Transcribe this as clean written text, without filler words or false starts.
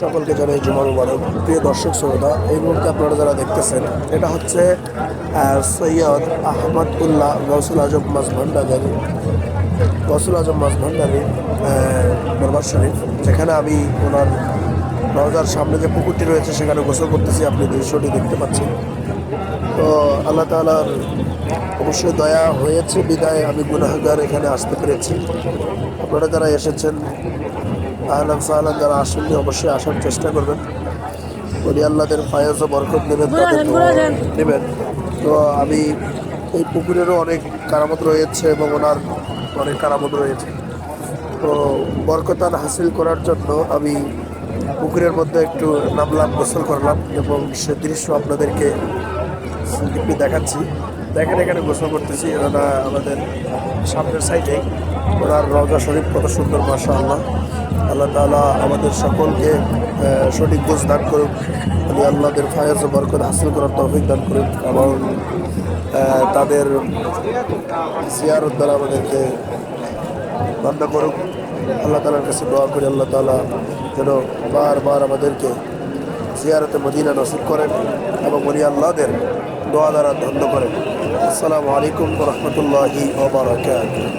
সকলকে জানাই জুমা মুবারক। প্রিয় দর্শক শ্রোতা, এই মুহূর্তে আপনারা যারা দেখতেছেন এটা হচ্ছে সৈয়দ আহমদুল্লাহ গৌসুল আজম মাছ ভান্ডারি, গৌসুল আজম মাছ ভান্ডারি দরবার শরীফ, যেখানে আমি ওনার রওজার সামনে যে পুকুরটি রয়েছে সেখানে গোসল করতেছি। আপনি দৃশ্যটি দেখতে পাচ্ছেন। তো আল্লাহ তাআলার অবশ্যই দয়া হয়েছে বিদায় আমি গুনাহগার এখানে আসতে পেরেছি। আপনারা যারা এসেছেন আহলান সাহলান, যারা আসেননি অবশ্যই আসার চেষ্টা করবেন। বলি আল্লাহদের ফায়াজ ও বরকত নেবেন, তাদের নেবেন। তো আমি এই পুকুরেরও অনেক কারামত রয়েছে এবং ওনার অনেক কারামত রয়েছে। তো বরকতান হাসিল করার জন্য আমি পুকুরের মধ্যে একটু নামলাম, গোসল করলাম এবং সে দৃশ্য আপনাদেরকে দেখাচ্ছি। দেখেন এখানে গোসল করতেছি, ওরা আমাদের সামনের সাইডে ওনার রওজা শরীফ কত সুন্দর, মাশাআল্লাহ। আল্লাহ তাআলা আমাদের সকলকে সঠিক বুঝ দান করুন, আল্লাহদের ফায়াজ ও বরকত হাসিল করার তৌফিক দান করুন এবং তাদের জিয়ারত দ্বারা আমাদেরকে বন্ধ করুক। আল্লাহ তাআলার কাছে দোয়া করি আল্লাহ তাআলা যেন বারবার আমাদেরকে জিয়ারতে মদিনা নসিব করেন এবং ওলি আল্লাহদের দোয়া দ্বারা ধন্য করেন। আসসালামু আলাইকুম ওয়া রাহমাতুল্লাহি ওয়া বারাকাতুহু।